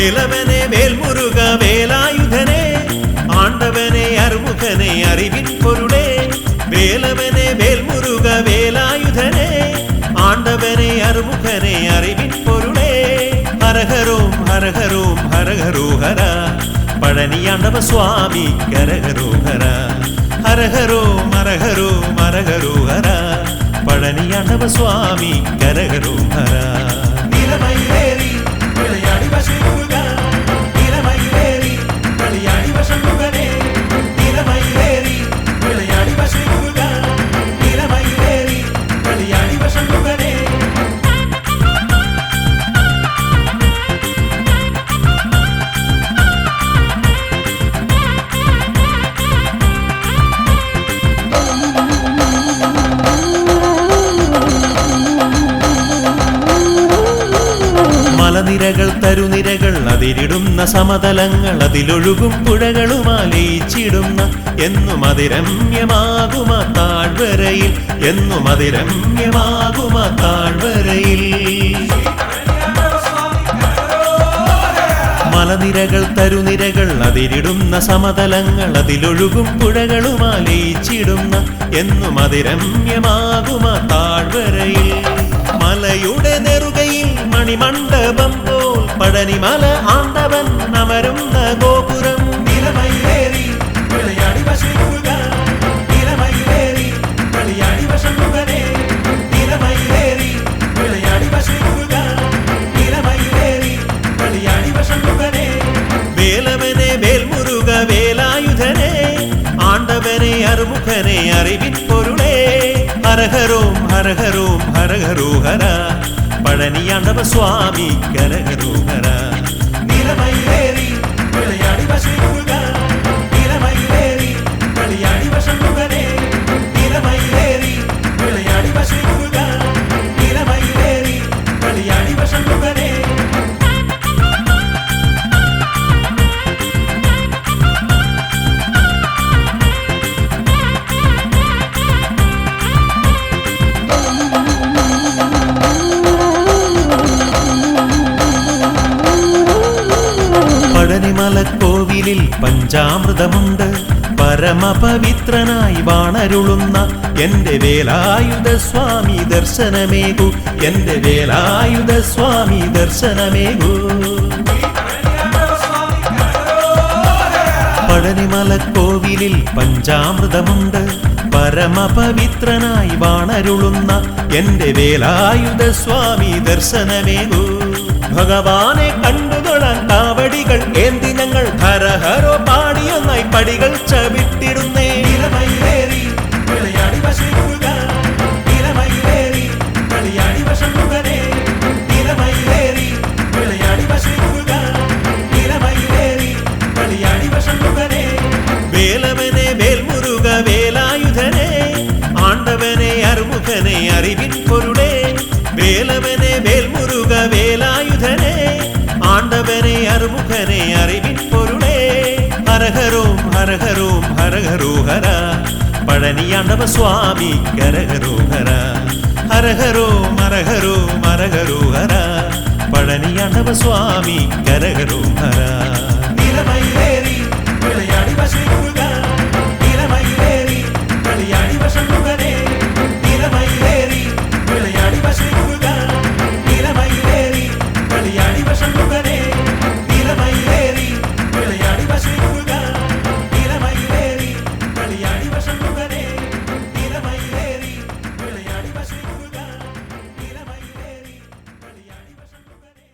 வேலவனே வேல்முருக வேலாயுதனே ஆண்டவனே அருமுகனே அறிவின் பொருளே வேலவனே வேல்முருக வேலாயுதனே ஆண்டவனே அருமுகனே அறிவின் பொருளே ஹரஹரோம் ஹரஹரோம் ஹரஹரோஹரா பழனியாண்டவ சுவாமி கரஹரோஹரா ஹரஹரோம் ஹரஹரோம் ஹரஹரோஹரா பழனியாண்டவ சுவாமி கரஹரோஹரா நீலமயிலேறி விளையாடி வசமுருகா நீலமயிலேறி விளையாடி வசமுருகனே நீலமயிலேறி விளையாடி வசமுருகா நீலமயிலேறி விளையாடி வசமுருகனே മലനിരകൾ തരുനിരകൾ അതിരിടുന്ന സമതലങ്ങൾ അതിലൊഴുകും പുഴകളുമാലയിച്ചിടുന്ന എന്നും അതിരമ്യമാകുമ താഴ്വരയിൽ എന്നും അതിരമ്യമാകുമ താഴ്വരയിൽ മലനിരകൾ തരുനിരകൾ അതിരിടുന്ന സമതലങ്ങൾ അതിലൊഴുകും പുഴകളുമാലയിച്ചിടുന്ന എന്നും അതിരമ്യമാകുമ താഴ്വരയിൽ മലയുടെ നെറുകയിൽ മണിമണ്ഡപം പോൽ പഴനിമല ആണ്ടവൻ അമരുന്ന ഗോപുരം നിലമയിലേറി വിളയാടി വശമുരുക നിലമയിലേറി വിളയാടി വശമുരുകനേ നിലമയിലേറി വിളയാടി വശമുരുക നിലമയിലേറി വിളയാടി വശമുരുകനേ വേലവനെ വേൽമുരുക വേലായുധനേ ആണ്ടവനെ അറുമുഖനെ അറിവിൻ പൊരുളേ ഹരഹരോം ഹരഹരോം ഹരഹരോഹര പഴനിയാണ്ടവ സ്വാമി കരഹരോഹര നിലമയിലേറി വിളയാടി വശമുരുക നിലമയിലേറി വിളയാടി വശമുരുകനേ നിലമയിലേറി വിളയാടി വശമുരുക നിലമയിലേറി വിളയാടി വശമുരുകനേ പഴനിമലക്കോവിലിൽ പഞ്ചാമൃതമുണ്ട് പരമപവിത്രനായി വാണരുളുന്ന എന്റെ വേലായുധ സ്വാമി ദർശനമേകൂ എന്റെ വേലായുധ സ്വാമി ദർശനമേകൂ പഴനിമലക്കോവിലിൽ പഞ്ചാമൃതമുണ്ട് പരമപവിത്രനായി വാണരുളുന്ന എന്റെ വേലായുധ സ്വാമി ദർശനമേകൂ ഭഗവാനെ കണ്ടുതൊഴാൻ കാവടികൾ ഏന്തി ഞങ്ങൾ ഹരഹരോ പാടിയൊന്നായി പടികൾ ചവിട്ടിടുന്നേ നിലമയിലേറി വിളയാടി വശമുരുക നിലമയിലേറി വിളയാടി വശമുരുകനേ നിലമയിലേറി വിളയാടി വശമുരുക നിലമയിലേറി വിളയാടി വശമുരുകനേ വേലവനെ വേൽമുരുക വേലായുധനേ ആണ്ടവനെ അറുമുഖനെ അറിവിൻ പൊരുളേ വേലവനെ വേൽമുരുക വേലായുധനേ ആണ്ടവനെ അറുമുഖനെ അറിവിൻ പൊരുളേ ഹരഹരോം ഹരഹരോം ഹരഹരോഹര പഴനിയാണ്ടവ സ്വാമി കരഹരോഹര ഹരഹരോം ഹരഹരോം ഹരഹരോഹര പഴനിയാണ്ടവ സ്വാമി കരഹരോഹര നിലമയിലേറി വിളയാടി വശമുരുക നിലമയിലേറി വിളയാടി വശമുരുകനേ നിലമയിലേറി വിളയാടി വശമുരുക നിലമയിലേറി വിളയാടി വശമുരുകനേ നിലമയിലേറി വിളയാടി വശമുരുക നിലമയിലേറി വിളയാടി വശമുരുകനേ നിലമയിലേറി വിളയാടി വശമുരുക നിലമയിലേറി വിളയാടി വശമുരുകനേ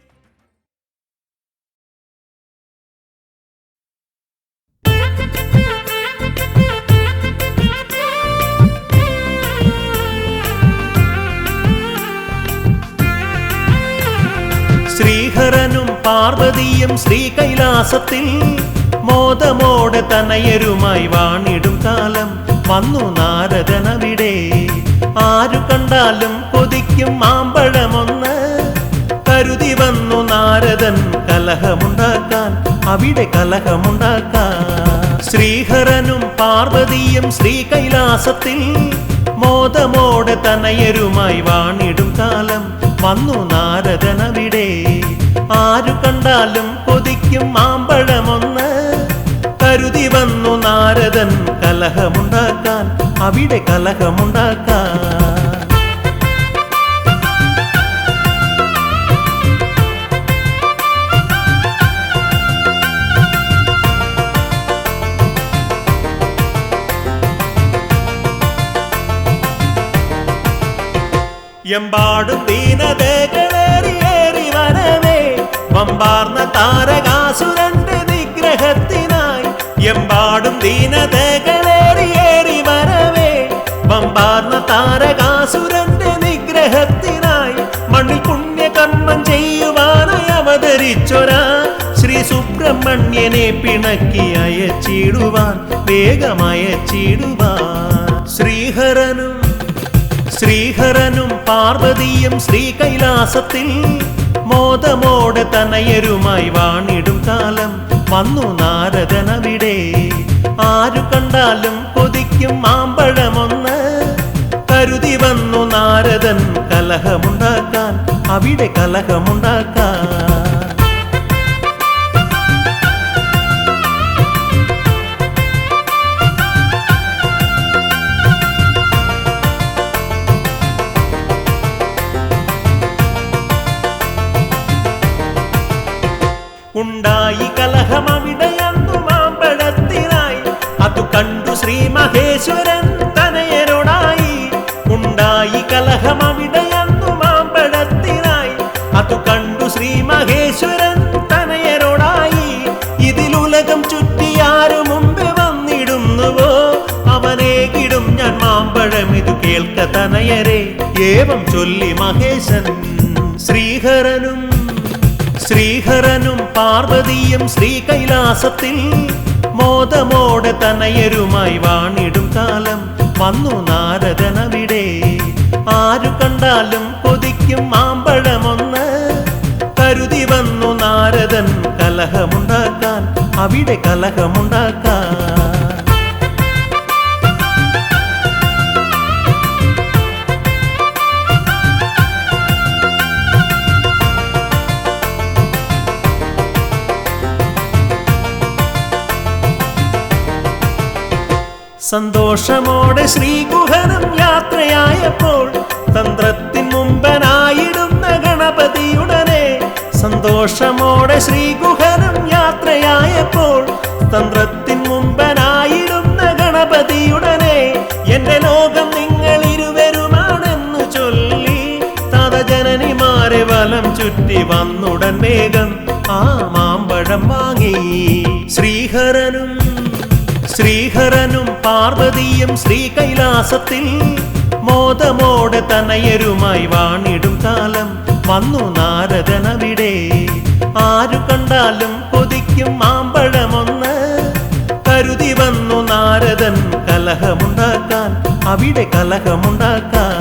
ശ്രീഹരനും പാർവതിയും ശ്രീകൈലാസത്തിൽ മോദമോടെ തനയരുമായി വാണിടും കാലം വന്നു നാരദനവിടെ ആരു കണ്ടാലും കൊതിക്കും മാമ്പഴമൊന്ന് കരുതി വന്നു നാരദൻ കലഹമുണ്ടാക്കാൻ അവിടെ കലഹമുണ്ടാക്കാൻ ശ്രീഹരനും പാർവതിയും ശ്രീകൈലാസത്തിൽ മോദമോടെ തനയരുമായി വാണിടും കാലം വന്നു നാരദനവിടെ ആരു കണ്ടാലും കൊതിക്കും മാമ്പഴമൊന്ന്. കരുതി വന്നു നാരദൻ കലഹമുണ്ടാക്കാൻ, അവിടെ കലഹമുണ്ടാക്കാൻ. എമ്പാടും ദീനതകളേറിയേറി വരവേ വമ്പാർന്ന താരകാസുരന്റെ നിഗ്രഹത്തിനായി. എമ്പാടും ദീനതകളേറിയേറി വരവേ വമ്പാർന്ന താരകാസുരന്റെ നിഗ്രഹത്തിനായി. മണ്ണിൽ പുണ്യകർമ്മം ചെയ്യുവാനായി അവതരിച്ചൊരാ ശ്രീ സുബ്രഹ്മണ്യനെ പിണക്കി അയച്ചിടുവാൻ, വേഗമയച്ചിടുവാൻ. ശ്രീഹരനും പാർവതിയും ശ്രീകൈലാസത്തിൽ മോദമോടെ തനയരുമായി വാണിടും കാലം വന്നു നാരദനവിടെ. ആരു കണ്ടാലും കൊതിക്കും മാമ്പഴമൊന്ന്. കരുതി വന്നു നാരദൻ കലഹമുണ്ടാക്കാൻ, അവിടെ കലഹമുണ്ടാക്കാൻ. ഉണ്ടായി കലഹമവിടെയന്നു മാമ്പഴത്തിനായി. അതു കണ്ടു ശ്രീ മഹേശ്വരൻ തനയരോടായി. ഉണ്ടായി കലഹമവിടെയന്നു മാമ്പഴത്തിനായി. അതു കണ്ടു ശ്രീ മഹേശ്വരൻ തനയരോടായി. ഇതിലുലകം ചുറ്റിയാരു മുമ്പ് വന്നിടുന്നുവോ അവനേകിടും ഞാൻ മാമ്പഴം, ഇതു കേൾക്ക തനയരെ ഏവം ചൊല്ലി മഹേശൻ. ശ്രീഹരനും പാർവതിയും ശ്രീകൈലാസത്തിൽ മോദമോടെ തനയരുമായി വാണിടും കാലം വന്നു നാരദനവിടെ. ആരു കണ്ടാലും കൊതിക്കും മാമ്പഴമൊന്ന്. കരുതി വന്നു നാരദൻ കലഹമുണ്ടാക്കാൻ, അവിടെ കലഹമുണ്ടാക്കാൻ. സന്തോഷമോടെ ശ്രീഗുഹനും യാത്രയായപ്പോൾ തന്ത്രത്തിൻ മുമ്പനായിടുന്ന ഗണപതിയുടനെ. സന്തോഷമോടെ ശ്രീഗുഹനും യാത്രയായപ്പോൾ തന്ത്രത്തിൻ മുമ്പനായിടുന്ന ഗണപതിയുടനെ. എന്റെ ലോകം നിങ്ങൾ ഇരുവരുമാണെന്നു ചൊല്ലി തതജനനിമാരെ വലം ചുറ്റി വന്നുടൻ വേഗം ആ മാമ്പഴം വാങ്ങി. ശ്രീഹരനും പാർവതിയും ശ്രീകൈലാസത്തിൽ മോദമോടെ തനയരുമായി വാണിടും കാലം വന്നു നാരദനവിടെ. ആരു കണ്ടാലും കൊതിക്കും മാമ്പഴമൊന്ന്. കരുതി വന്നു നാരദൻ കലഹമുണ്ടാക്കാൻ, അവിടെ കലഹമുണ്ടാക്കാൻ.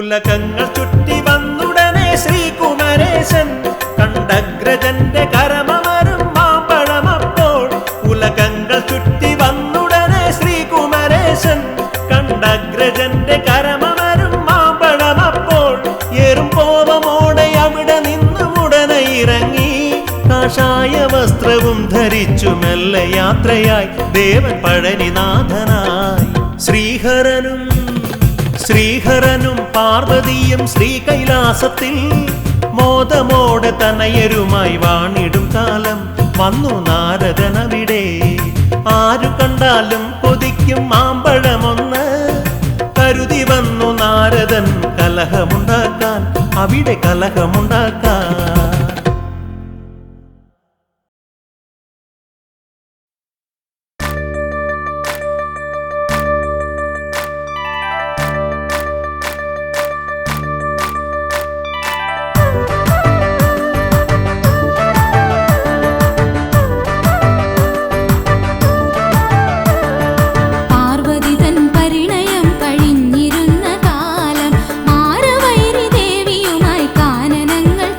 ഉലകങ്ങൾ ചുറ്റി വന്നുടനെ ശ്രീകുമരേശൻ കണ്ടഗ്രജന്റെ കരമമരും മാമ്പഴമപ്പോൾ. ഉലകങ്ങൾ ചുറ്റി വന്നുടനെ ശ്രീകുമരേശൻ കണ്ടഗ്രജന്റെ കരമമരും മാമ്പഴമപ്പോൾ. ഏറും കോപമോടെ അവിടെ നിന്നും ഉടനെ ഇറങ്ങി കാഷായ വസ്ത്രവും ധരിച്ചു മെല്ലെ യാത്രയായി ദേവൻ പഴനിനാഥനായി. ശ്രീഹരനും പാർവതിയും ശ്രീകൈലാസത്തിൽ മോദമോടെ തനയരുമായി വാണിടും കാലം വന്നു നാരദനവിടെ. ആരു കണ്ടാലും കൊതിക്കും മാമ്പഴമൊന്ന്. കരുതി വന്നു നാരദൻ കലഹമുണ്ടാക്കാൻ, അവിടെ കലഹമുണ്ടാക്കാൻ. കാനനങ്ങൾ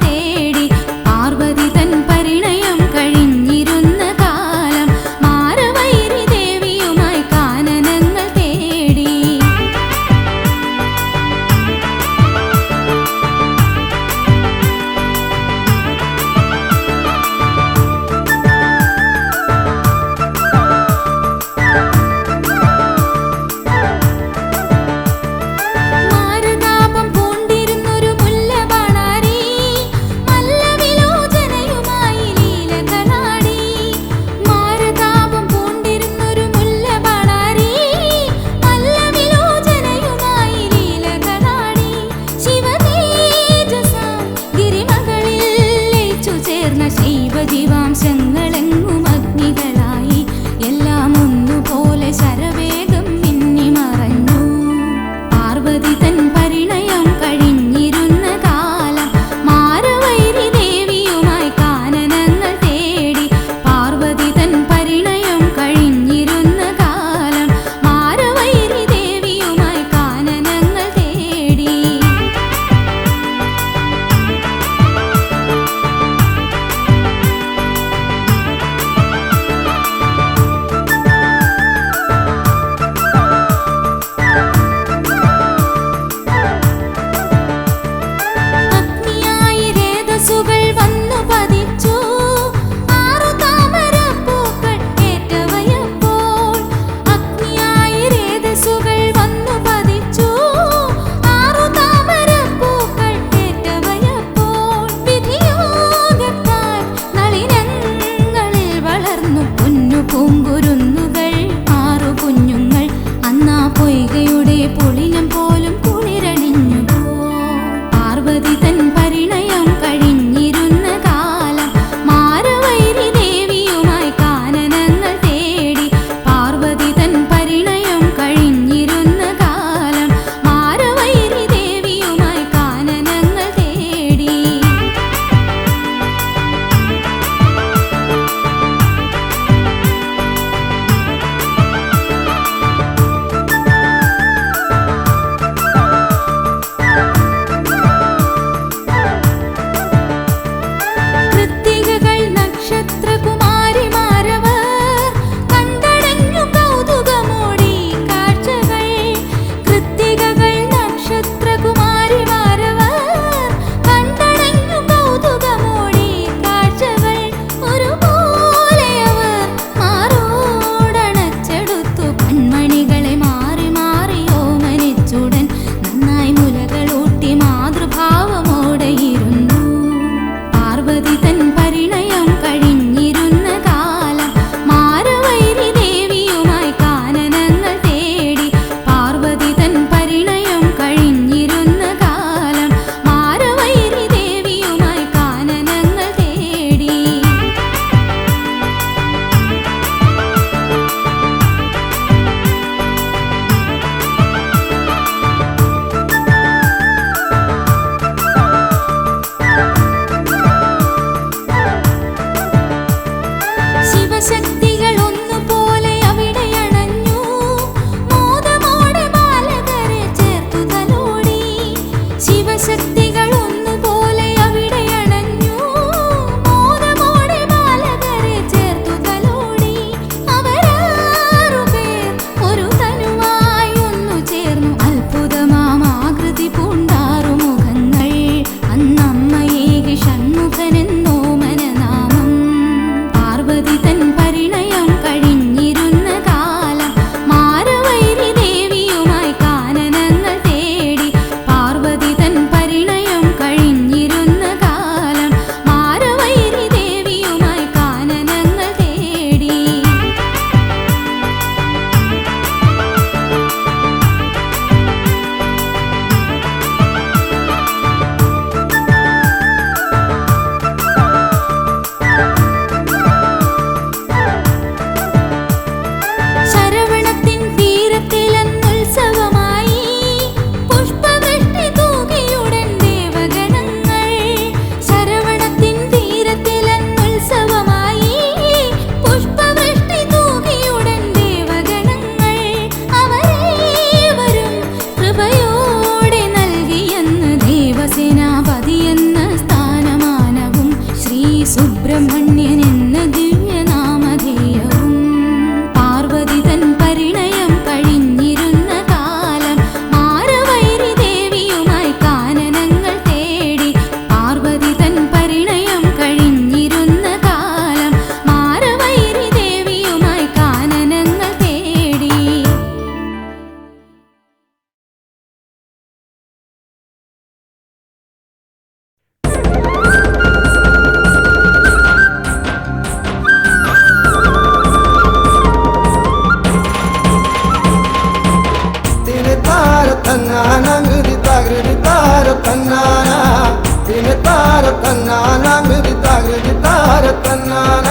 തന്നാന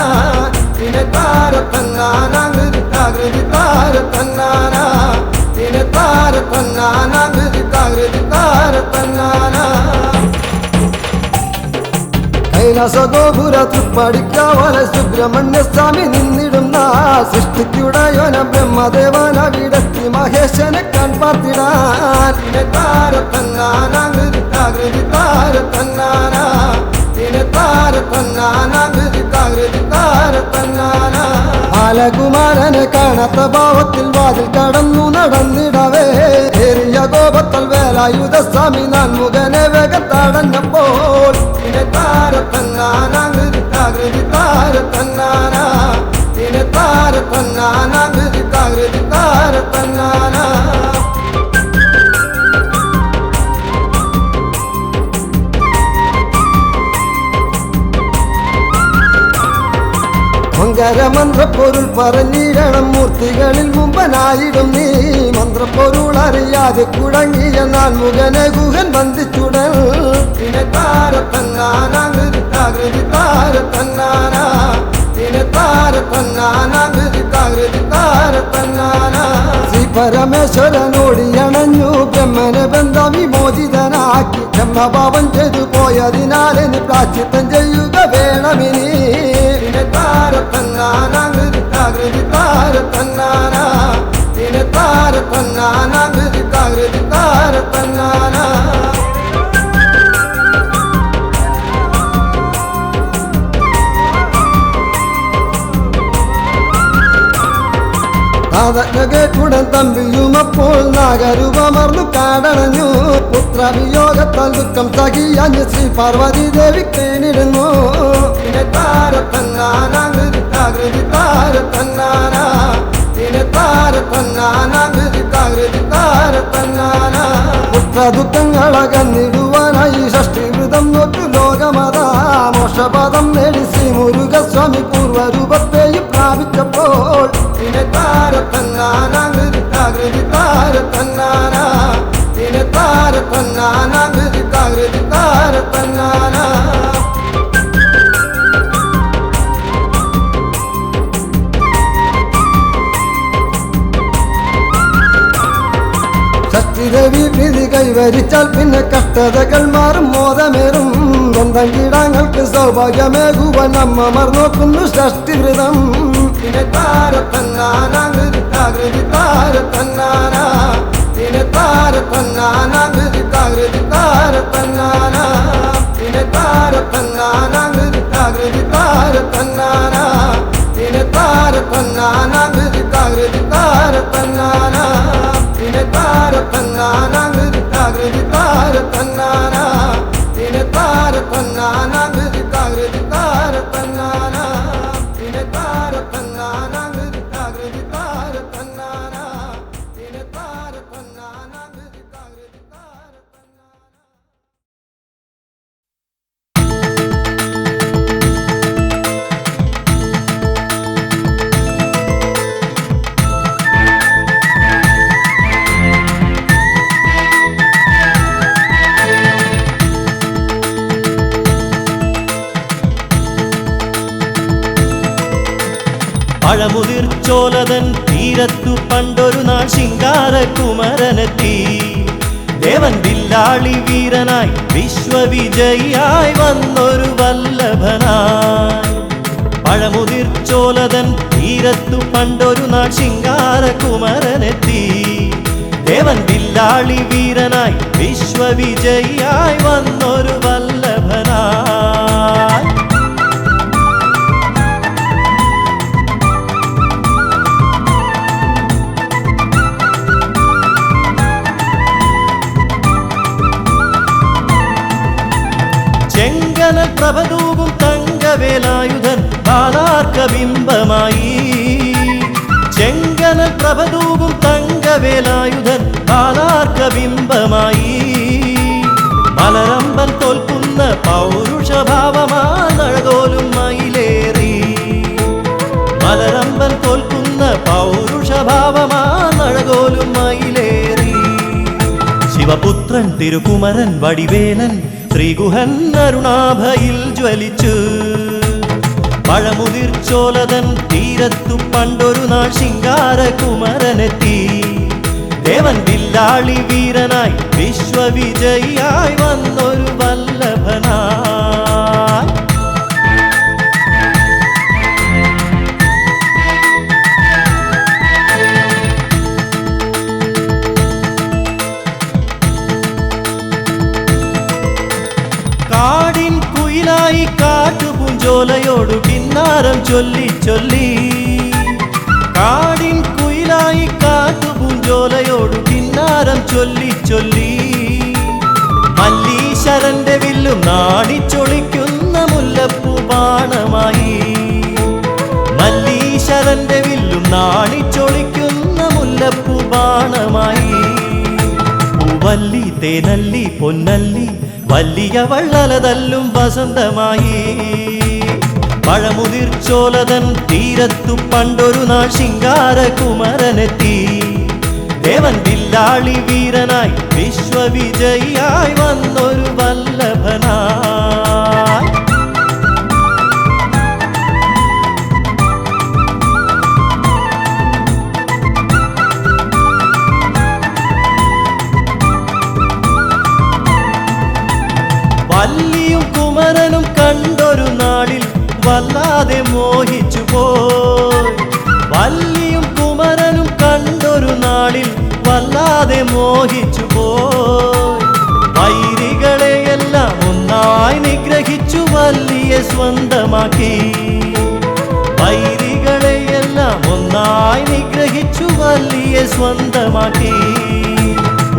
തിനെ താര തന്നാന കൃതി താര തന്നാന തിനെ താര തന്നാന കൃതി താര തന്നാന കൈലാസ ഗോപുര തൃപ്പടിക്കാവല സുബ്രഹ്മണ്യ സ്വാമി നിന്നിടുന്ന സൃഷ്ടിക്കുടയോന ബ്രഹ്മദേവന വിടത്തി മഹേശനെ കൺപാർത്തിടാൻ താര തന്നാന കൃതി താര തന്നാന തിനെ താര തന്നാന കൃതി താര തന്നാന ബാലകുമാരനെ കാണാത്ത ഭാവത്തിൽ വാതിൽ കടന്നു നടന്നിടവേ ഏറിയ കോപത്തൽ വേലായുധ സ്വാമി നാൻമുഖനെ വേഗത്തടഞ്ഞപ്പോൾ തിനെ താര തന്നാന കൃതി താര തന്നാന തിനെ താര തന്നാന കൃതി താര തന്നാന മന്ത്രപ്പൊരുൾ പറഞ്ഞിടണം മൂർത്തികളിൽ മുമ്പനായിടും നീ മന്ത്രപ്പൊരുൾ അറിയാതെ കുടങ്ങിയ നാൻമുഖനെ ഗുഹൻ ബന്ധിച്ചുടൽ തിനെ താര തന്നാന കൃതി താര തന്നാന തിനെ താര തന്നാന കൃതി താര തന്നാന ശ്രീ പരമേശ്വരനോടിയണഞ്ഞു ബ്രഹ്മനെ ബന്ധ വിമോചിതനാക്കി ബ്രഹ്മഭാവം ചെയ്തു പോയതിനാലെ നീ പ്രാശ്ചിത്തം ചെയ്യുക വേണമിനി തിനെ താര തന്നാന കൃതി താര തന്നാന തിനെ താര തന്നാന കൃതി താര തന്നാന കേട്ടുടൻ തമ്പിയുമപ്പോൾ നാഗരൂപമർന്നു കാടണഞ്ഞു പുത്രവിയോഗത്താൽ ദുഃഖം സഹിയാഞ്ഞ് ശ്രീ പാർവതി ദേവി കേണിടുന്നു തിനെ താര തന്നാന കൃതി താര തന്നാന തിനെ താര തന്നാന കൃതി താര തന്നാന പുത്രദുഃഖങ്ങളകന്നിടുവാനായി ഷഷ്ടിവൃതം നോറ്റു ലോകമതാ മോക്ഷപദം നേടി ശ്രീ മുരുകസ്വാമി പൂർവരൂപത്തെയും പ്രാപിച്ചപ്പോൾ തിനെ താര തന്നാന കൃതി താര തന്നാന തിനെ താര തന്നാന കൃതി താര തന്നാന ഷഷ്ടിദേവി പ്രീതി കൈവരിച്ചാൽ പിന്നെ കഷ്ടതകൾ മാറും മോദമേറും സ്വന്തം കീടങ്ങൾക്ക് സൗഭാഗ്യമേകുവാൻ അമ്മമാർ നോക്കുന്നു ഷഷ്ടിവൃതം തിനെ താര തന്നാന കൃതി താര തന്നാന തിനെ താര തന്നാന കൃതി താര തന്നാന തിനെ താര തന്നാന കൃതി താര തന്നാന തിനെ താര തന്നാന കൃതി താര തന്നാന തിനെ താര തന്നാന കൃതി താര തന്നാന തിനെ താര തന്നാന കൃതി താര തന്നാന തിനെ താര തന്നാന കൃതി താര തന്നാന തിനെ താര തന്നാന കൃതി താര തന്നാന പഴമുതിർച്ചോലതൻ തീരത്തു പണ്ടൊരു നാൾ ശിങ്കാരകുമരനെത്തി ദേവൻ വില്ലാളി വീരനായി വിശ്വവിജയിയായി വന്നൊരു വല്ലഭനായി പഴമുതിർച്ചോലതൻ തീരത്തു പണ്ടൊരു നാൾ ശിങ്കാരകുമരനെത്തി ദേവൻ വില്ലാളി വീരനായി വിശ്വവിജയിയായി വന്നൊരു വല്ലഭനായി ചെങ്കനൽ പ്രഭതൂകും തങ്കവേലായുധൻ ബാലാർക്കബിംബമായി ചെങ്കനൽ പ്രഭതൂകും തങ്കവേലായുധൻ ബാലാർക്കബിംബമായി മലരമ്പൻ തോൽക്കുന്ന പൗരുഷഭാവമാനഴകോലും മയിലേറി മലരമ്പൻ തോൽക്കുന്ന പൗരുഷഭാവമാനഴകോലും മയിലേറി ശിവപുത്രൻ തിരുകുമരൻ വടിവേലൻ ശ്രീഗുഹൻ അരുണാഭയിൽ ജ്വലിച്ചു പഴമുതിർച്ചോലതൻ തീരത്തു പണ്ടൊരു നാൾ ശിങ്കാരകുമരനെത്തി. ദേവൻ വില്ലാളി വീരനായി വിശ്വവിജയിയായി വന്നൊരു വല്ലഭനായി. കാടിൻ കുയിലായി കാട്ടുപൂഞ്ചോലയോടു കിന്നാരം ചൊല്ലി ചൊല്ലി. കാടിൻ കുയിലായി കാട്ടുപൂഞ്ചോലയോടു കിന്നാരം ചൊല്ലി ചൊല്ലി. മല്ലീശ്വരന്റെ വില്ലും നാണിച്ചൊളിക്കുന്ന മുല്ലപ്പൂ ബാണമായി. മല്ലീശ്വരന്റെ വില്ലും നാണിച്ചൊളിക്കുന്ന മുല്ലപ്പൂ ബാണമായി. പൂവല്ലി തേനല്ലി പൊന്നല്ലി വലിയ വള്ളലതല്ലും വസന്തമായി. പഴമുതിർച്ചോലതൻ തീരത്തു പണ്ടൊരു നാൾ ശിങ്കാരകുമരനെത്തി. ദേവൻ വില്ലാളി വീരനായി വിശ്വവിജയിയായി വന്നൊരു വല്ലഭനായി. വല്ലിയും കുമരനും കണ്ടൊരു നാളിൽ വല്ലാതെ മോഹിച്ചു പോയി. വല്ലിയും കുമരനും കണ്ടൊരു നാളിൽ വല്ലാതെ മോഹിച്ചു പോയി. വൈരികളെയെല്ലാം ഒന്നായി നിഗ്രഹിച്ചു വല്ലിയെ സ്വന്തമാക്കി. വൈരികളെയെല്ലാം ഒന്നായി നിഗ്രഹിച്ചു വല്ലിയെ സ്വന്തമാക്കി.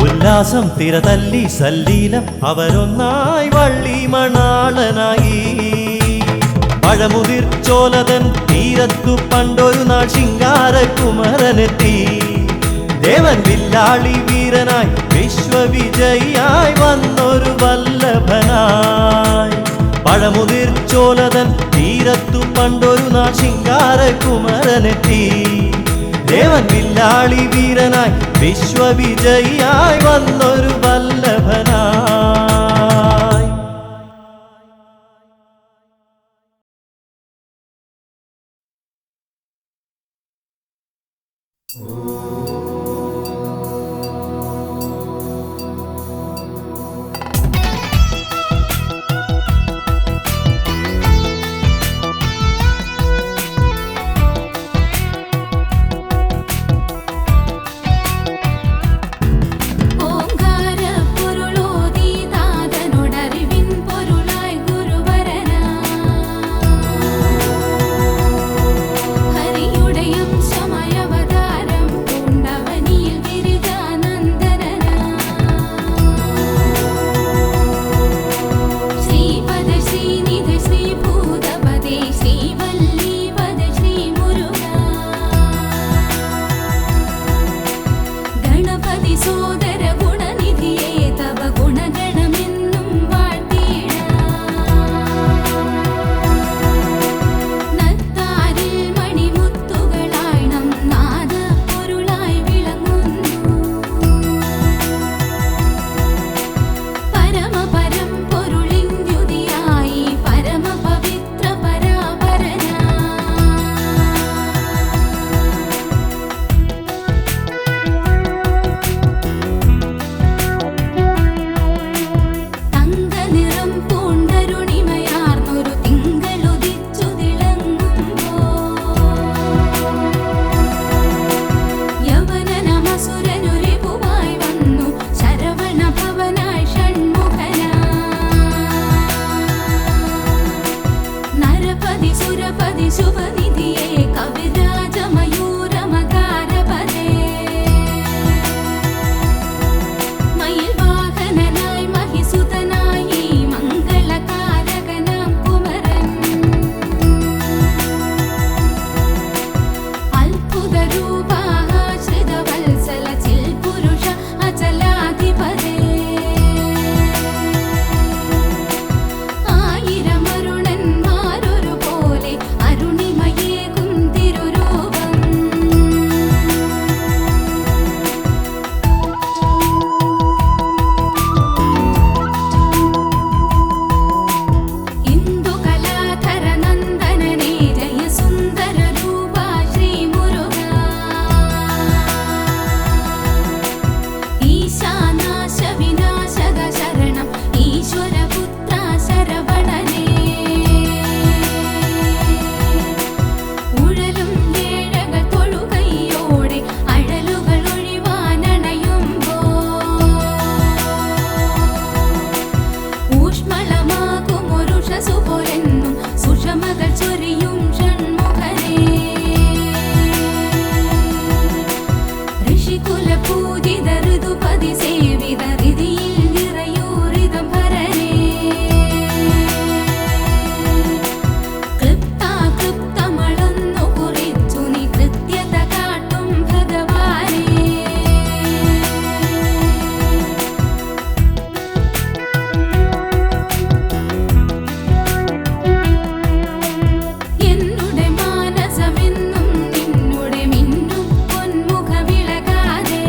ഉല്ലാസം തിരതല്ലി സല്ലീലം അവരൊന്നായി വള്ളി മണാളനായി. പഴമുതിർച്ചോലതൻ തീരത്തു പണ്ടൊരു നാൾ ശിങ്കാരകുമരനെത്തി. ദേവൻ വില്ലാളി വീരനായി വിശ്വവിജയിയായി വന്നൊരു വല്ലഭനായി. പഴമുതിർച്ചോലതൻ തീരത്തു പണ്ടൊരു നാൾ ശിങ്കാരകുമരനെത്തി. ദേവൻ വില്ലാളി വീരനായി വിശ്വവിജയിയായി വന്നൊരു വല്ലഭനായി. ഓംകാര പൊരുളോതി പൂജിത ഋതുപതി സേവിത ഹൃതിയിൽ നിറയൂരിതം ഭരനേ ക്ലിപ്തമളന്നു കുറിച്ചു നീ കൃത്യത കാട്ടും ഭഗവാനേ എന്നുടെ മാനസമെന്നും നിന്നുടെ മിന്നും പൊന്മുഖ വിളകാതെ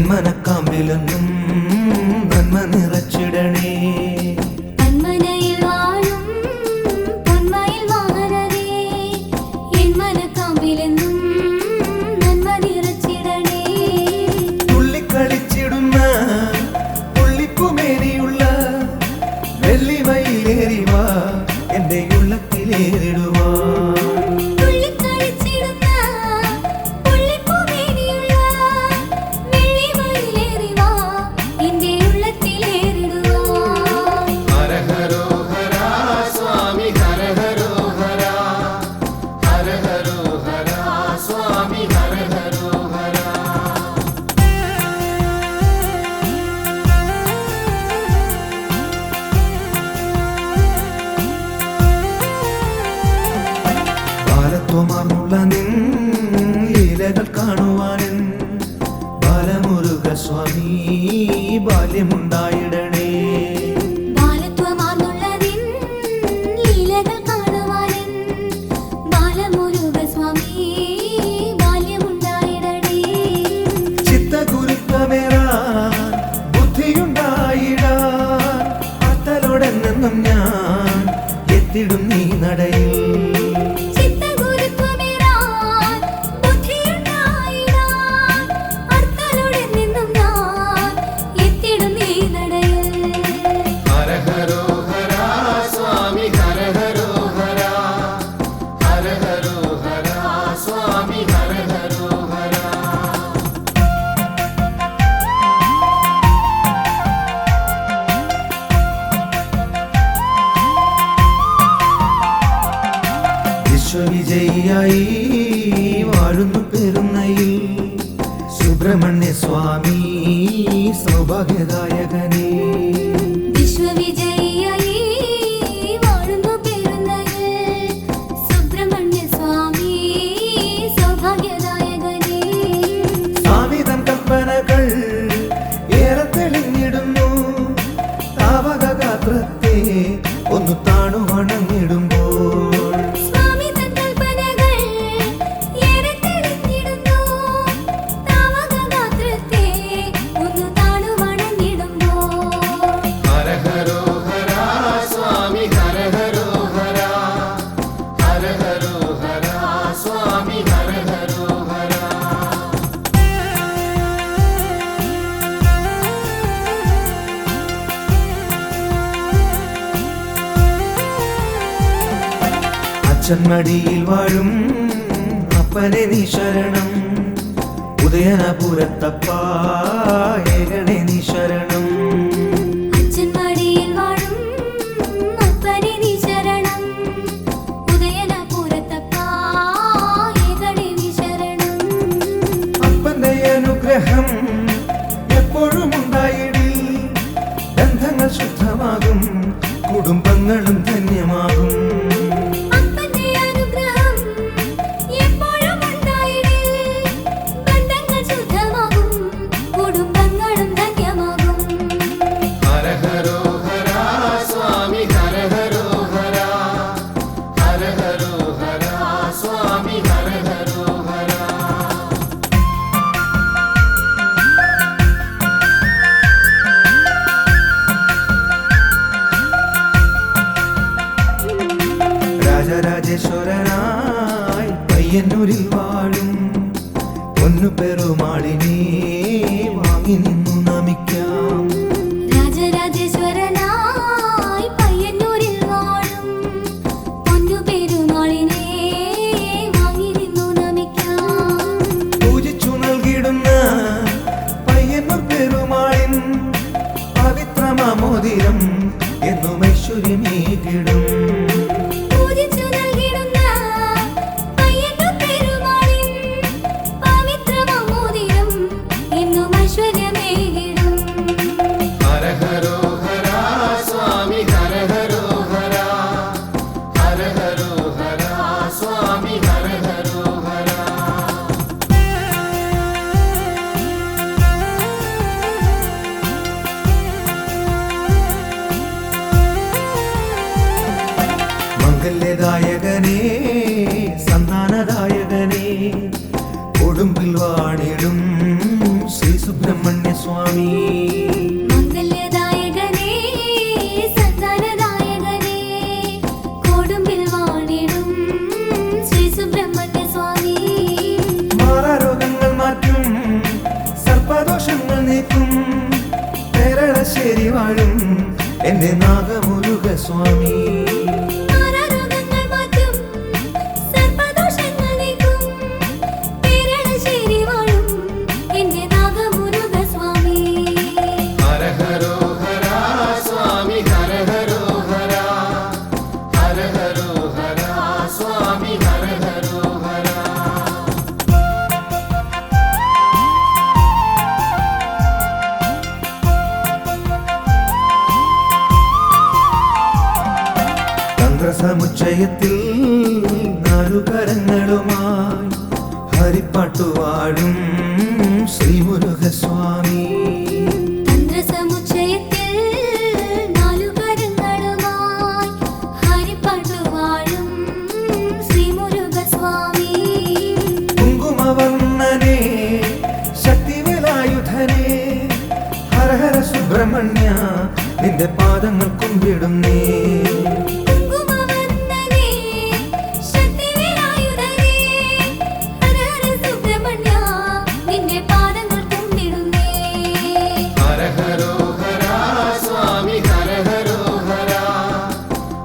മനക്കാമ്പിലെന്നും നന്മ നിറച്ചിടണേ. തന്മനയിൽ വാഴും പൊന്മയിൽ വാഹനരേ, എൻ മനക്കാമ്പിലെന്നും നന്മ നിറച്ചിടണേ. തുള്ളിക്കളിച്ചിടുന്ന പുള്ളിപ്പുമേനിയുള്ള വെള്ളിമയിലേറിവാ എന്റെ ഉള്ളത്തിലേറിടുവാ. ബാലത്വമാർന്നുള്ള നിൻ ലീലകൾ കാണുവാനും ബാലമുരുക സ്വാമി ബാല്യമുണ്ടായിടണേ. ബാലത്വമാർന്നുള്ള നിൻ ലീലകൾ കാണുവാനും ബാലമുരുക സ്വാമി ബാല്യമുണ്ടായിടണേ. ചിത്തഗുരുത്വമേറാൻ ബുദ്ധിയുണ്ടായിടാൻ അത്തലോടെന്നും ഞാൻ എത്തിടും നീ നടയിൽ. വിശ്വവിജയിയായി വാഴുന്നു പെരുന്നയിൽ സുബ്രഹ്മണ്യ സ്വാമി സൗഭാഗ്യദായകനേ. വിശ്വവിജയിയായി വാഴുന്നു പെരുന്നയിൽ സുബ്രഹ്മണ്യ സ്വാമി സൗഭാഗ്യദായകനേ. സ്വാമി തൻ കൽപ്പനകൾ ഏറെ തെളിഞ്ഞിടുന്നു. താവക ഗാത്രത്തെ ഒന്ന് താണു വണങ്ങിടുമ്പോൾ അച്ഛന്മടിയിൽ വാഴും അപ്പനെ നീ ശരണം. ഉദയനപുരത്തപ്പാ ഏകണേ നീ ശരണം. അച്ഛന്മടിയിൽ വാഴും അപ്പനെ നീ ശരണം. ഉദയനപുരത്തപ്പാ ഏകണേ നീ ശരണം. അപ്പന്റെ അനുഗ്രഹം എപ്പോഴും ഉണ്ടായിടി. ബന്ധങ്ങൾ ശുദ്ധമാകും, കുടുംബങ്ങളും ധന്യമാകും. സുബ്രഹ്മണ്യ സ്വാമി മംഗല്യദായകനേ സന്താനദായകനേ കൊടുമ്പിൽ വാണിടും ശ്രീ സുബ്രഹ്മണ്യ സ്വാമി മാറാരോഗങ്ങൾ മാറ്റും സർപ്പദോഷങ്ങൾ നീക്കും കേരളശ്ശേരി വാഴും എന്റെ നാഗമുരുക സ്വാമി മാറാരോഗങ്ങൾ മാറ്റും സർപ്പദോഷങ്ങൾ നീക്കും കേരളശ്ശേരി വാഴും എന്റെ നാഗമുരുക സ്വാമി ഹര ഹരോ ഹര സ്വാമി ഹര ഹരോ ഹര ഹര ഹരോ ഹര സ്വാമി ഹര ഹരോ ഹര തന്ത്രസമുച്ചയത്തിൽ നാലുകരങ്ങളുമായി ഹരിപ്പാട്ടുവാടും ശ്രീമുരുകസ്വാമി തന്ത്രസമുച്ചയത്തിൽ നാലുകരങ്ങളുമായി ഹരിപ്പാട്ടുവാഴും ശ്രീ മുരുകസ്വാമി കുങ്കുമവർണ്ണനെ ശക്തിവേലായുധനെ ഹര ഹര സുബ്രഹ്മണ്യ നിന്റെ പാദങ്ങൾ കുമ്പിടുന്നേ കുങ്കുമവർണ്ണനേ ശക്തിവേലായുധനേ ഹര ഹര സുബ്രഹ്മണ്യ നിന്റെ പാദങ്ങൾ കുമ്പിടുന്നേ ഹര ഹരോ ഹര സ്വാമി ഹര ഹരോ ഹര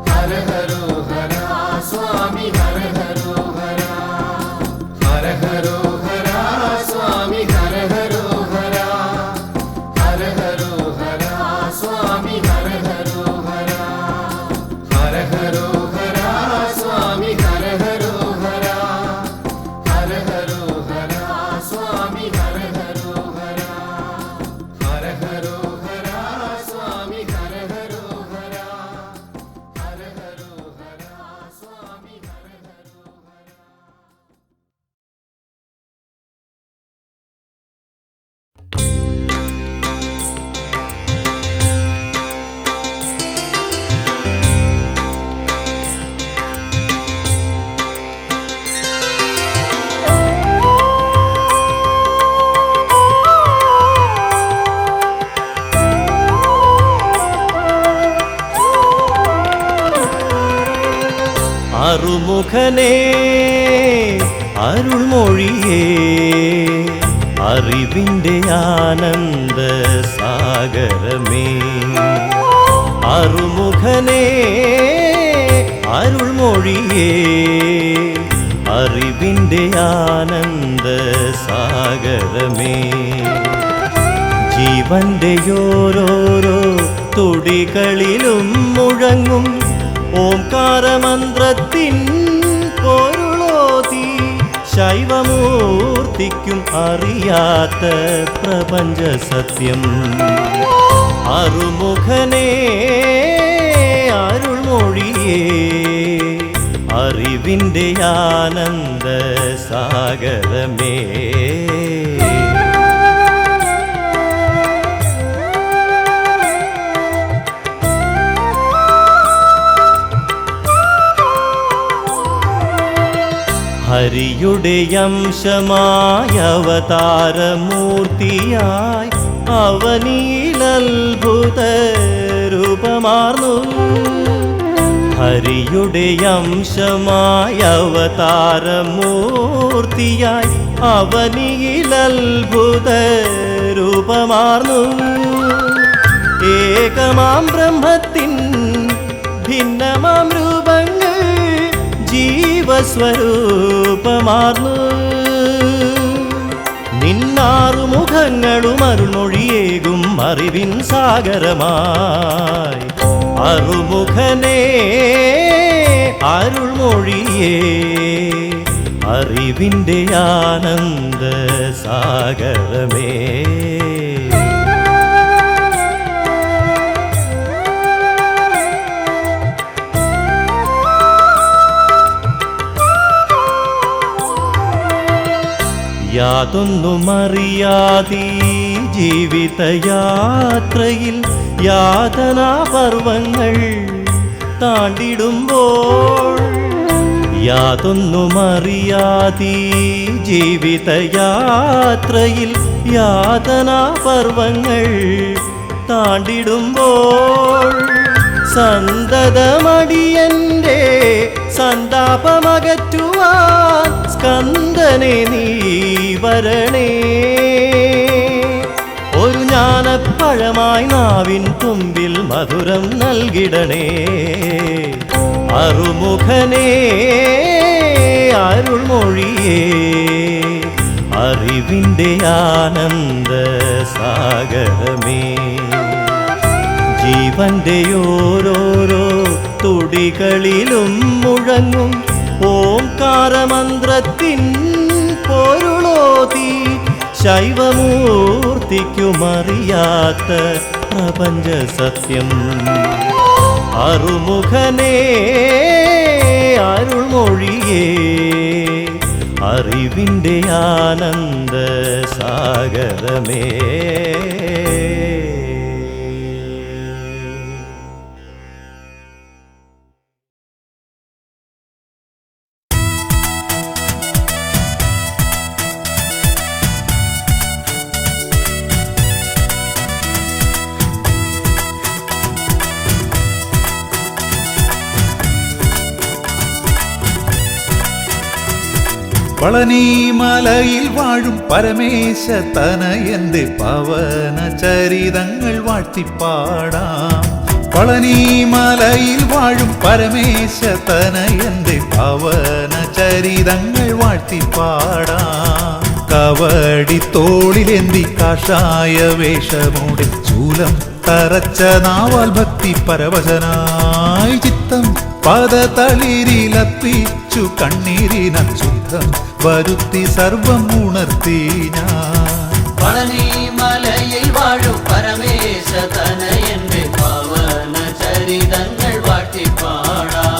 ഹര ഹരോ ഹര സ്വാമി ഹര ഹരോ ഹര ഹര ഹരോ ഹര സ്വാമി ഹര ഹരോ ഹര ഹര ഹരോ ഹര സ്വാമി ഹര ഹരോ ഹര ഹര ഹരോ ഹര സ്വാമി ഹര ഹരോ ഹര ഹര ഹരോ ഹര സ്വാമി ഹര ഹരോ ഹര ഹര ഹരോ ഹര സ്വാമി ഹര ഹരോ ഹര ഹര ഹരോ ഹര സ്വാമി ഹര ഹരോ ഹര അറുമുഖനേ അരുൾമൊഴിയേ അറിവിൻ്റെ ആനന്ദ സാഗരമേ അറുമുഖനേ അരുൾമൊഴിയേ അറിവിൻ്റെ ആനന്ദ സാഗരമേ ജീവന്റെ ഓരോരോ തുടികളിലും മുഴങ്ങും ഓംകാരമന്ത്രത്തിൻ പൊരുളോതി ശൈവമൂർത്തിക്കും അറിയാത്ത പ്രപഞ്ച സത്യം അറുമുഖനേ അരുൾമൊഴിയേ അറിവിൻ്റെ ആനന്ദ സാഗരമേ ഹരിയുടെ അംശമായ അവതാരമൂർത്തിയായി അവനിലത്ഭുത രൂപമാർന്നു ഹരിയുടെ അംശമായ അവതാരമൂർത്തിയായി അവനിലത്ഭുത രൂപമാർന്നു ഏകമാം ബ്രഹ്മത്തിൻ ഭിന്നമാം രൂപങ്ങൾ ജീവസ്വരൂപമാർന്നു നിന്നാറുമുഖങ്ങളും അരുൾമൊഴിയേകും അറിവിൻ സാഗരമായി അറുമുഖനേ അരുൾമൊഴിയേ അറിവിൻ്റെ ആനന്ദ സാഗരമേ യാതൊന്നുമറിയാതീ ജീവിതയാത്രയിൽ യാതനാപർവങ്ങൾ താണ്ടിടുമ്പോൾ യാതൊന്നുമറിയാതീ ജീവിതയാത്രയിൽ യാതനാ പർവങ്ങൾ താണ്ടിടുമ്പോൾ സന്തതമടിയന്റെ സന്താപമകറ്റുവാൻ സ്കന്ദനെ നീ വരണേ. ഒരു ജ്ഞാനപ്പഴമായി നാവിൻ തുമ്പിൽ മധുരം നൽകിടണേ. അറുമുഖനേ അരുൾമൊഴിയേ അറിവിൻ്റെ ആനന്ദ സാഗരമേ. ജീവന്റെ ഓരോരോ തുടികളിലും മുഴങ്ങും ഓംകാരമന്ത്രത്തിൻ പൊരുളോതി ശൈവമൂർത്തിക്കുമറിയാത്ത പ്രപഞ്ച സത്യം. അറുമുഖനേ അരുൾമൊഴിയേ അറിവിൻ്റെ ആനന്ദ സാഗരമേ. പളനിമലയിൽ വാഴും പരമേശ തനയന്റെ പവന ചരിതങ്ങൾ വാഴ്ത്തിപ്പാടാം. പളനിമലയിൽ വാഴും പരമേശ തനയന്റെ പവന ചരിതങ്ങൾ വാഴ്ത്തിപ്പാടാം. കവടി തോളിലെന്തി കാഷായ വേഷമോടെ ശൂലം തറച്ച നാവാൽ ഭക്തി പരവശനായി ചിത്തം പദതളിരിലപ്പിച്ചു കണ്ണീരിന ശുദ്ധം വരുത്തി സർവം ഉണർത്തി ഞാൻ. പളനിമലയിൽ വാഴും പരമേശ തനയന്റെ പവന ചരിതങ്ങൾ വാഴ്ത്തിപ്പാടാം.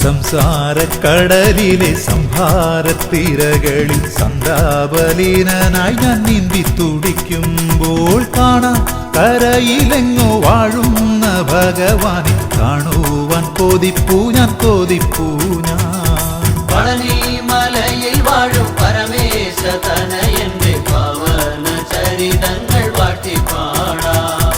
സംസാരക്കടലിലെ സംഹാരത്തിരകളിൽ സന്താപലീനനായി ഞാൻ നീന്തി തുടിക്കുമ്പോൾ കാണാം കരയിലെങ്ങോ വാഴുന്ന ഭഗവാനെ കാണുവാൻ കൊതിപ്പൂ ഞാൻ കൊതിപ്പൂ ഞാൻ. പളനിമലയിൽ വാഴും പരമേശ തനയന്റെ പവന ചരിതങ്ങൾ വാഴ്ത്തിപ്പാടാം.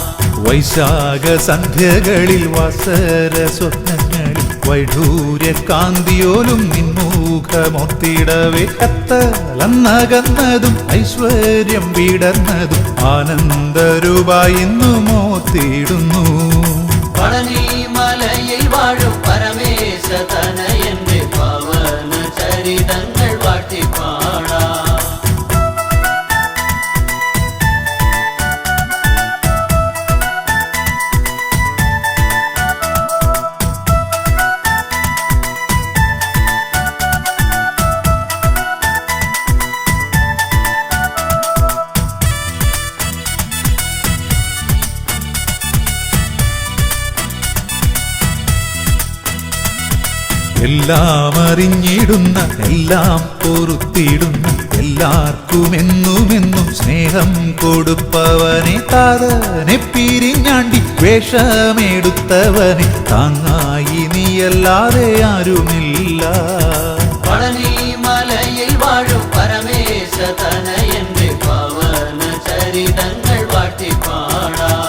വൈശാഖ സന്ധ്യകളിൽ വാസര സ്വപ്നങ്ങളിൽ വൈഢൂര്യ കാന്തിയോലും നിൻമുഖമൊത്തിടവേ കത്തലന്നകന്നതും ഐശ്വര്യം വിടർന്നതും ആനന്ദരൂപായി ഇന്നു മോത്തിടുന്നു. പളനിമലയിൽ വാഴും പരമേശ തനയന്റെ പവന ചരിതങ്ങൾ വാഴ്ത്തിപ്പാടാം. എല്ലാം അറിഞ്ഞിടുന്ന എല്ലാം പൊറുത്തിടുന്ന എല്ലാവർക്കുമെന്നുമെന്നും സ്നേഹം കൊടുപ്പവനെ താതനെ പിരിഞ്ഞാണ്ടി വേഷമെടുത്തവനെ താങ്ങായി നീയല്ലാതെ ആരുമില്ല. പളനിമലയിൽ വാഴും പരമേശ തനയന്റെ പവന ചരിതങ്ങൾ വാഴ്ത്തിപ്പാടാം.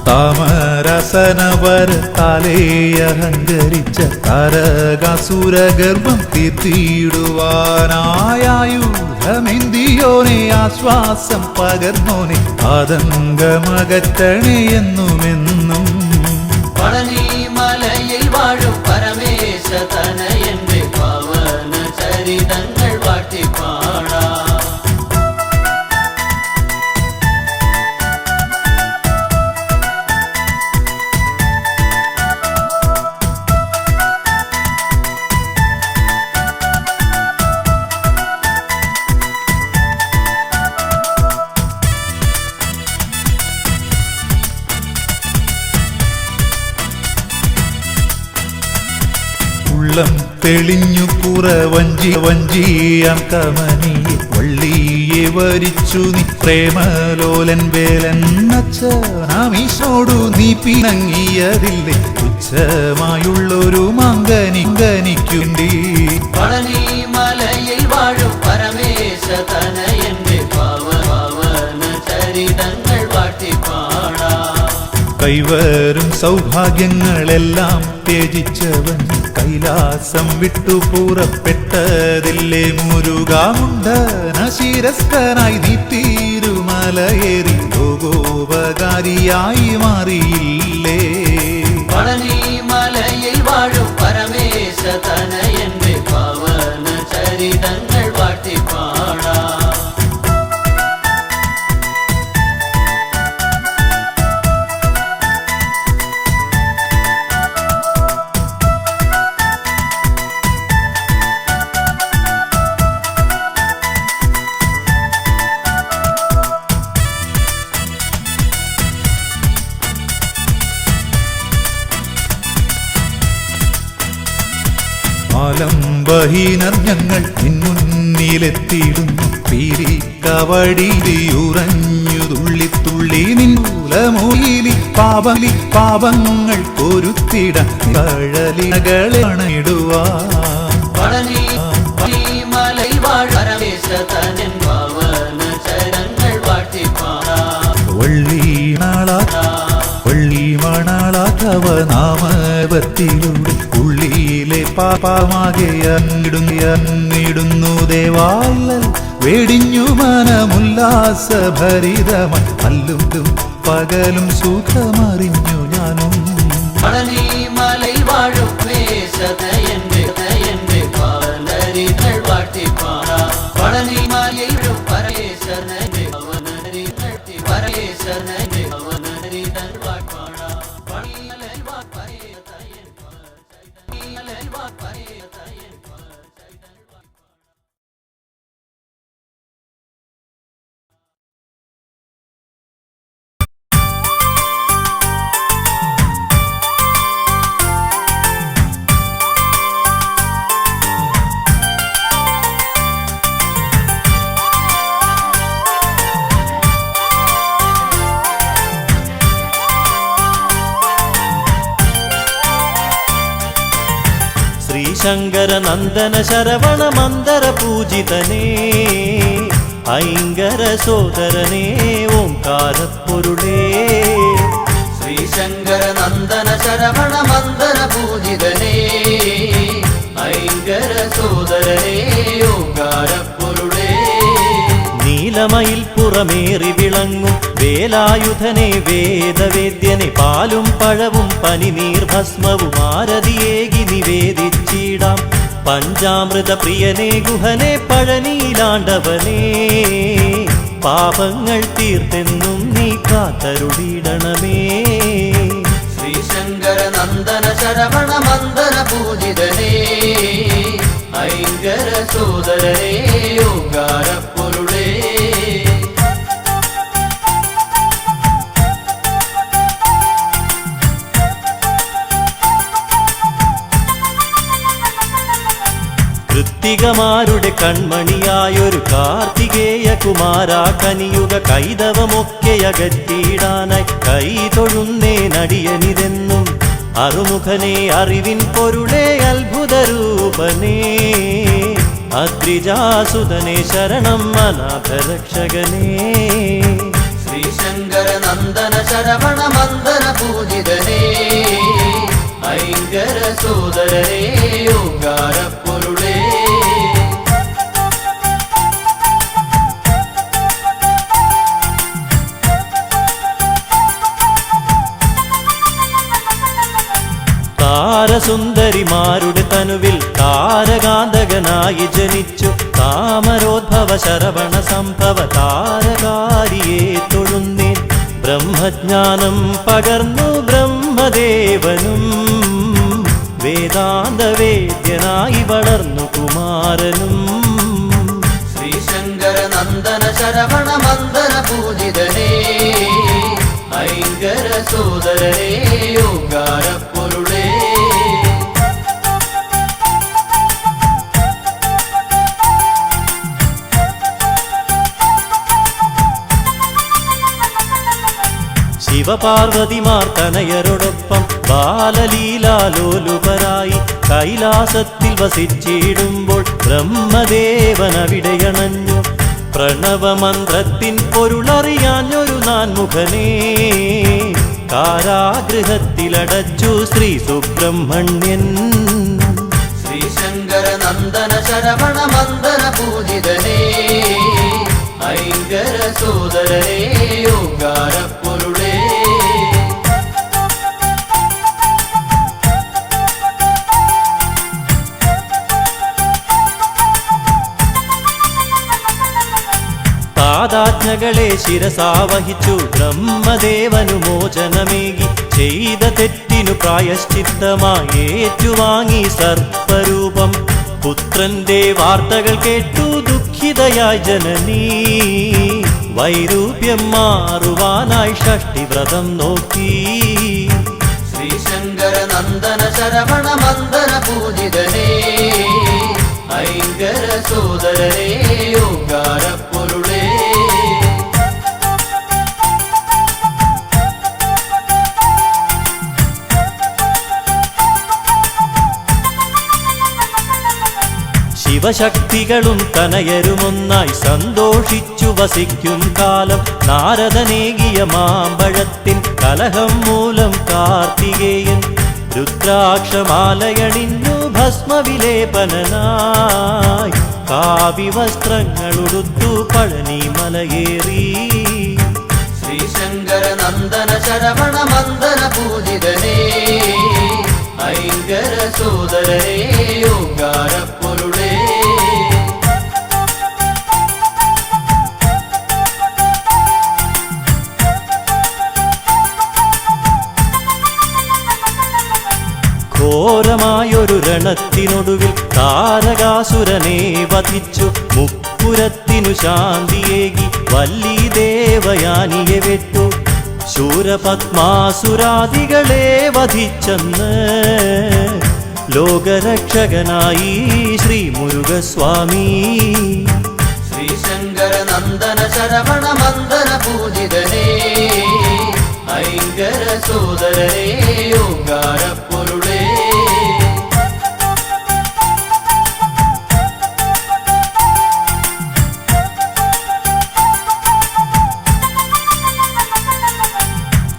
താമരസനവര താലേയഹങ്കരിച്ച താരകാസുരഗർഭം തീർത്തിടുവാനായുധമെന്തിയോനെ ആശ്വാസം പകർന്നോനെ ആതങ്കമകറ്റണേ എന്നുമെന്നും. പളനിമലയിൽ വാഴും പരമേശ തനയന്റെ പവന ചരിതങ്ങൾ വാഴ്ത്തിപ്പാടാം. ഉള്ളം തെളിഞ്ഞു വഞ്ചിയാം കമനിയെ വള്ളിയെ വരിച്ചു നീ പ്രേമലോലൻ വേലൻ അച്ഛനാമീശോടു നീ പിണങ്ങിയതില്ലേ തുച്ഛമായുള്ളൊരു മാങ്കനിക്കുണ്ടി പളനി മലയിൽ വാഴും പരമേശ തനയന്റെ പാവന ചരിതങ്ങൾ വാട്ടിപ്പാടാം. കൈവരും സൗഭാഗ്യങ്ങളെല്ലാം ത്യജിച്ചവൻ കൈലാസം വിട്ടു പുറപ്പെട്ടതില്ലേ മുരുകാമുണ്ടന ശിരസ്കനായി നീ തിരുമലയേറി ലോകോപകാരിയായി മാറിയില്ലേ പളനി മലയിൽ വാഴും പരമേശ തനയന്റെ പാവന ചരിതങ്ങൾ വാട്ടിപ്പാടാം. ആലംബഹീനർ ഞങ്ങൾ മുന്നിലെത്തിയിടുന്നു പീരി കവടിയുറഞ്ഞു തുള്ളി നിന്നൂലമൂലി പാപങ്ങൾ കൊരുത്തിടാൻ കഴലികളെ അണയിടുവാ പളനി മലയിൽ വാഴും പരമേശ തനൻ പാവന ചരിതങ്ങൾ വാട്ടിപ്പാടാം. വള്ളി മണാളാത്തവ നാമവത്തിലൂടെ ഉള്ളിയിലെ പാപമാകെ അന്നിടുന്നു ദേവാലൽ വെടിഞ്ഞു മനമുല്ലാസഭരിതമായി അല്ലും പകലും സുഖമറിഞ്ഞു ഞാനും പളനി മലയിൽ വാഴും തനയന്റെ പാവന ചരിതങ്ങൾ വാട്ടിപ്പാടാം. പളനി മലയിൽ വാഴും പരമേശന്റെ പാവന ചരിതങ്ങൾ പരമേശന്റെ പാവന ചരിതങ്ങൾ വാട്ടിപ്പാടാം. പളനി മലയിൽ വാഴും പരമേശ തനയൻ മലയിൽ വാഴും പരമേശ തനയൻ ചരിതങ്ങൾ വാട്ടിപ്പാടാം. ശ്രീശങ്കര നന്ദന ശരവണ മന്ദര പൂജിതനേ ഐങ്കര സോദരനേ ഓംകാരപ്പൊരുളേ ശ്രീശങ്കര നന്ദന ശരവണ മന്ദന പൂജിതനേ ഐങ്കര സോദരനേ ഓംകാരപ്പൊരുളേ. നീലമയിൽ പുറമേറി വിളങ്ങും വേലായുധനെ വേദവേദ്യനെ പാലും പഴവും പനിനീർ ഭസ്മവും ആരതിയേകി നിവേദിച്ചിടാം പഞ്ചാമൃത പ്രിയനെ ഗുഹനെ പഴനീലാണ്ടവനേ പാപങ്ങൾ തീർത്തെന്നും നീ കാത്തരുളിടണമേ ശ്രീശങ്കര നന്ദന ശരവണ മന്ദന പൂജിതനേ ഐങ്കര സോദരനേ ഓംകാരപ്പൊരുളേ. കൃത്തികമാരുടെ കൺമണിയായൊരു കാർത്തികേയ കുമാര കനിയുക കൈതവമൊക്കെ അകറ്റിയിടാനായി കൈ തൊഴുന്നേ നടിയനിതെന്നും അറുമുഖനെ അറിവിൻ പൊരുളേ അത്ഭുതരൂപനേ അദ്രിജാസുതനെ ശരണം അനാഥരക്ഷകനേ ശ്രീശങ്കര നന്ദന ശരവണ മന്ദന പൂജിതനേ ഐങ്കര സോദരനേ ഓംകാരപ്പൊരുളേ. താരസുന്ദരിമാരുടെ തനുവിൽ താരകാന്തകനായി ജനിച്ചു താമരോദ്ഭവ ശരവണ സംഭവ താരകാരിയെ തൊഴുന്നേൻ ബ്രഹ്മജ്ഞാനം പകർന്നു ബ്രഹ്മദേവനും വേദാന്തവേദ്യനായി വളർന്നു കുമാരനും ശ്രീശങ്കര നന്ദന ശരവണ മന്ദന പൂജിതനേ ഐങ്കര സോദരനേ ഓംകാരപ്പൊരുളേ. ശിവപാർവതിമാർ തനയരോടൊപ്പം ബാലലീലാലോലുപരായി കൈലാസത്തിൽ വസിച്ചിടുമ്പോൾ ബ്രഹ്മദേവനവിടെയണഞ്ഞു. പ്രണവമന്ത്രത്തിൻ പൊരുളറിയാഞ്ഞൊരു നാൻമുഖനേ കാരാഗൃഹത്തിലടച്ചു ശ്രീ സുബ്രഹ്മണ്യൻ. ശ്രീശങ്കര നന്ദന ശരവണ മന്ദന പൂജിതനേ ഐങ്കര സോദരനേ ഓങ്കാരപ്പൊരുളേ. താതാജ്ഞകളെ ശിരസാവഹിച്ചു ബ്രഹ്മദേവനു മോചനമേകി ചെയ്ത തെറ്റിനു പ്രായശ്ചിത്തമായി ഏറ്റുവാങ്ങി സർപ്പരൂപം. പുത്രന്റെ വാർത്തകൾ കേട്ടു ദുഃഖിതയായി ജനനീ വൈരൂപ്യം മാറുവാനായി ഷഷ്ടിവ്രതം നോക്കി. ശ്രീശങ്കര നന്ദന ശരവണ മന്ദന പൂജിതനേ ഐങ്കര സോദരനേ ഓങ്കാരപ്പൊരുളേ. ശിവശക്തികളും തനയരുമൊന്നായി സന്തോഷിച്ചു വസിക്കും കാലം നാരദനേകിയ മാമ്പഴത്തിൻ കലഹം മൂലം കാർത്തികേയൻ രുദ്രാക്ഷമാലയണിഞ്ഞു ഭസ്മവിലേപനായി കാവ്യവസ്ത്രങ്ങളുടുത്തു പഴനി മലയേറി. ശ്രീശങ്കര നന്ദന ശരവണ മന്ദന പൂജിതനേ ഐങ്കര സോദരനേ ഓങ്കാരപ്പൊരുളേ. ഘോരമായൊരു രണത്തിനൊടുവിൽ താരകാസുരനെ വധിച്ചു മുപ്പുരത്തിനു ശാന്തിയേകി വല്ലി ദേവയാനിയെ വെട്ടു. ശൂരപത്മാസുരാദികളെ വധിച്ചെന്ന് ലോകരക്ഷകനായി ശ്രീ മുരുകസ്വാമി. ശ്രീശങ്കര നന്ദന ശരവണ മന്ദന പൂജിതനേ ഐങ്കര സോദരനേ ഓങ്കാരപ്പൊരുളേ.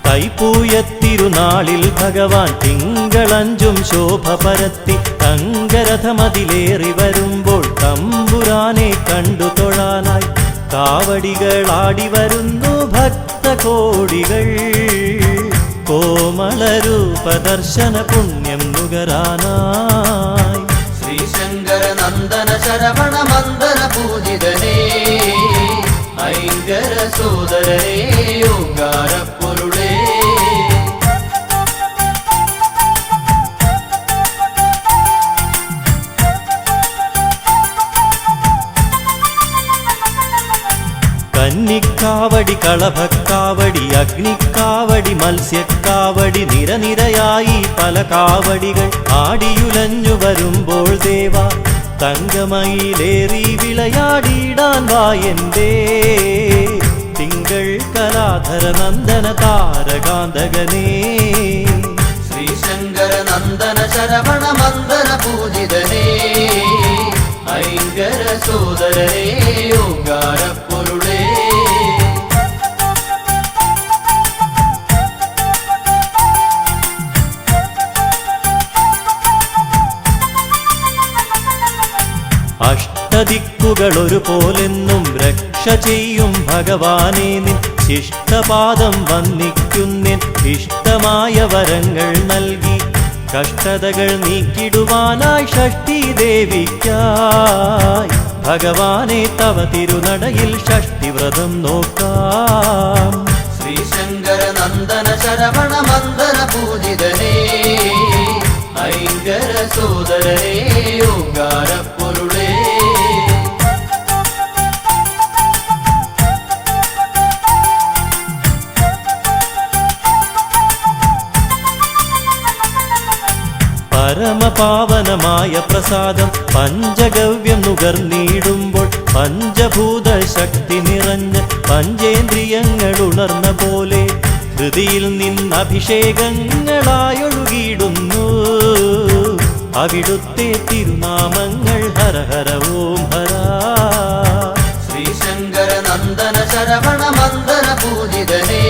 തൈപ്പൂയത്തിരുനാളിൽ ഭഗവാൻ തിങ്കളഞ്ചും ശോഭ പരത്തി തങ്കരഥമതിലേറി വരുമ്പോൾ തമ്പുരാനെ കണ്ടു തൊഴാനായി കാവടികളാടി വരുന്നു ഭക്തകോടികൾ. കോമളരൂപദർശന പുണ്യം നുകരാനായി. ശ്രീശങ്കര നന്ദന ശരവണ മന്ദന പൂജിതനേ ഐങ്കര സോദരനേ ഓങ്കാരപ്പൊരുളേ. കന്നിക്കാവടി കളഭക്കാവടി അഗ്നിക്കാവടി മത്സ്യക്കാവടി നിരനിരയായി പല കാവടികൾ ആടിയുലഞ്ഞു വരുമ്പോൾ ദേവ തങ്കമയിലേറി വിളയാടിയിടാൻ വായന്തേ. തിങ്കൾ കലാധര നന്ദന താരകാന്തകനേ. ശ്രീശങ്കര നന്ദന ശരവണ മന്ദന പൂജിതനേ ഐങ്കര സോദരനേ ഓങ്കാരപ്പൊരുളേ. അഷ്ടദിക്കുകൾ ഒരുപോലെന്നും രക്ഷ ചെയ്യും ഭഗവാനെ നിൻ ശിഷ്ടപാദം വന്ദിക്കുന്നിൻ ഇഷ്ടമായ വരങ്ങൾ നൽകി കഷ്ടതകൾ നീക്കിടുവാനായി ഷഷ്ടി ദേവിക്കായി ഭഗവാനെ തവ തിരുനടയിൽ ഷഷ്ടിവ്രതം നോക്കാം. ശ്രീശങ്കര നന്ദന ശരവണ മന്ദന പൂജിതനേ ഐങ്കര സോദരനേ ഓങ്കാരപ്പൊരുളേ. പരമപാവനമായ പ്രസാദം പഞ്ചഗവ്യം നുകർന്നിടുമ്പോൾ പഞ്ചഭൂത ശക്തി നിറഞ്ഞ് പഞ്ചേന്ദ്രിയങ്ങൾ ഉണർന്ന പോലെ ഹൃതിയിൽ നിന്നഭിഷേകങ്ങളായൊഴുകിയിടുന്നു അവിടുത്തെ തിരുനാമങ്ങൾ ഹര ഹര ഓം ഹര. ശ്രീശങ്കര നന്ദന ശരവണ മന്ദര പൂജിതനേ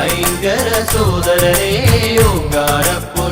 ഐങ്കര സോദരനേ ഓങ്കാരപ്പു